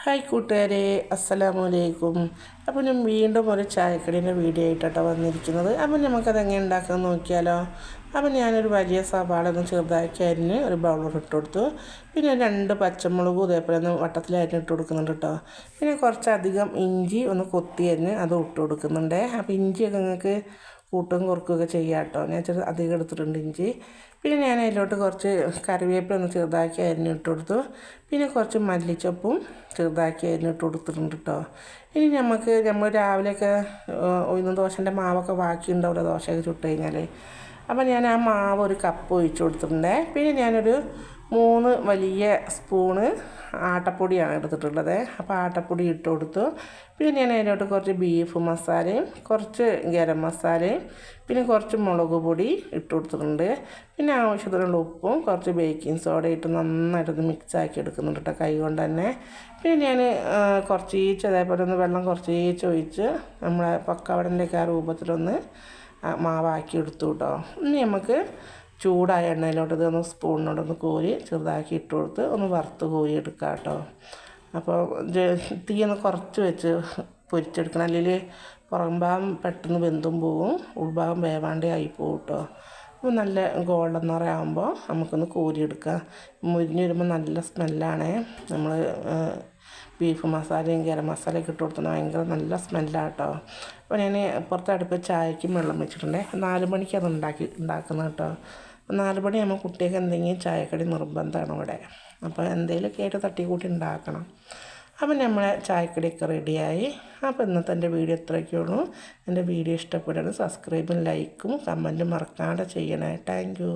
Hi കൂട്ടുകാരെ, അസ്സലാമു അലൈക്കും. അപ്പോൾ ഞാൻ വീണ്ടും ഒരു ചായക്കടീൻ്റെ വീഡിയോ ആയിട്ടാണ് വന്നിരിക്കുന്നത്. അപ്പോൾ നമുക്കതെങ്ങനെ ഉണ്ടാക്കാമെന്ന് നോക്കിയാലോ. അപ്പോൾ ഞാനൊരു വലിയ സവാള ഒന്ന് ചെറുതാക്കി അരിഞ്ഞ് ഒരു ബൗളിൽ ഇട്ട് കൊടുത്തു. പിന്നെ 2 പച്ചമുളകും ഇതേപോലെ ഒന്ന് വട്ടത്തിൽ അരിഞ്ഞിട്ട് കൊടുക്കുന്നുണ്ട് കേട്ടോ. പിന്നെ കുറച്ചധികം ഇഞ്ചി ഒന്ന് കൊത്തി അരിഞ്ഞ് അത് ഇട്ട് കൊടുക്കുന്നുണ്ട്. അപ്പോൾ ഇഞ്ചിയൊക്കെ നിങ്ങൾക്ക് കൂട്ടും കുറക്കുകയൊക്കെ ചെയ്യാം കേട്ടോ. ഞാൻ അധികം എടുത്തിട്ടുണ്ട് ഇഞ്ചി. പിന്നെ ഞാൻ അതിലോട്ട് കുറച്ച് കറിവേപ്പില ഒന്ന് ചെറുതാക്കി അരിഞ്ഞിട്ട് കൊടുത്തു. പിന്നെ കുറച്ച് മല്ലിച്ചപ്പും ചെറുതാക്കി അരിഞ്ഞിട്ട് കൊടുത്തിട്ടുണ്ട് കേട്ടോ. ഇനി നമ്മൾ രാവിലെയൊക്കെ ഉഴുന്ന് ദോശൻ്റെ മാവൊക്കെ ബാക്കി ഉണ്ടാവില്ല, ദോശയൊക്കെ ചുട്ട് കഴിഞ്ഞാൽ. അപ്പോൾ ഞാൻ ആ മാവ് ഒരു കപ്പ് ഒഴിച്ച് കൊടുത്തിട്ടുണ്ട്. പിന്നെ ഞാനൊരു 3 വലിയ സ്പൂണ് ആട്ടപ്പൊടിയാണ് എടുത്തിട്ടുള്ളത്. അപ്പോൾ ആട്ടപ്പൊടി ഇട്ട് കൊടുത്തു. പിന്നെ ഞാൻ അതിലോട്ട് കുറച്ച് ബീഫ് മസാലയും കുറച്ച് ഗരം മസാലയും പിന്നെ കുറച്ച് മുളക് പൊടി ഇട്ട് കൊടുത്തിട്ടുണ്ട്. പിന്നെ ആവശ്യത്തിനുള്ള ഉപ്പും കുറച്ച് ബേക്കിംഗ് സോഡ ഇട്ട് നന്നായിട്ടൊന്ന് മിക്സാക്കി എടുക്കുന്നുണ്ട് കേട്ടോ, കൈ കൊണ്ട് തന്നെ. പിന്നെ ഞാൻ കുറച്ചീച്ച് അതേപോലെ ഒന്ന് വെള്ളം കുറച്ചീച്ച് ഒഴിച്ച് നമ്മളെ പക്കവടൻ്റെയൊക്കെ ആ രൂപത്തിലൊന്ന് മാവാക്കി എടുത്തു കേട്ടോ. ഇനി നമുക്ക് ചൂടായ എണ്ണയിലോട്ട് ഇതൊന്ന് സ്പൂണിനോടൊന്ന് കോരി ചെറുതാക്കി ഇട്ട് കൊടുത്ത് ഒന്ന് വറുത്ത് കോരി എടുക്കാം കേട്ടോ. അപ്പോൾ തീയൊന്ന് കുറച്ച് വെച്ച് പൊരിച്ചെടുക്കണം, അല്ലെങ്കിൽ പുറം ഭാഗം പെട്ടെന്ന് വെന്തും പോവും, ഉൾഭാഗം വേവാണ്ടേ ആയി പോകും കേട്ടോ. അപ്പോൾ നല്ല ഗോൾഡൻ നിറയാകുമ്പോൾ നമുക്കൊന്ന് കോരിയെടുക്കാം. മുരിഞ്ഞ് വരുമ്പോൾ നല്ല സ്മെല്ലാണ്. നമ്മൾ ബീഫ് മസാലയും ഗരം മസാലയൊക്കെ ഇട്ട് കൊടുത്താൽ ഭയങ്കര നല്ല സ്മെല്ലാണ് കേട്ടോ. അപ്പോൾ ഞാൻ പുറത്ത് അടുപ്പ് ചായക്കും വെള്ളം വെച്ചിട്ടുണ്ട്. 4 മണിക്ക് അത് ഉണ്ടാക്കുന്നത് കേട്ടോ. 4 മണിയാകുമ്പോൾ കുട്ടികൾക്ക് എന്തെങ്കിലും ചായക്കടി നിർബന്ധമാണ് ഇവിടെ. അപ്പോൾ എന്തെങ്കിലുമൊക്കെ ആയിട്ട് തട്ടിക്കൂട്ടി ഉണ്ടാക്കണം. അപ്പം നമ്മളെ ചായക്കടിയൊക്കെ റെഡിയായി. അപ്പോൾ ഇന്നത്തെ എൻ്റെ വീഡിയോ ഇത്രയൊക്കെ ഉള്ളൂ. എൻ്റെ വീഡിയോ ഇഷ്ടപ്പെട്ടാൽ സബ്സ്ക്രൈബും ലൈക്കും കമൻറ്റും മറക്കാതെ ചെയ്യണേ. Thank you.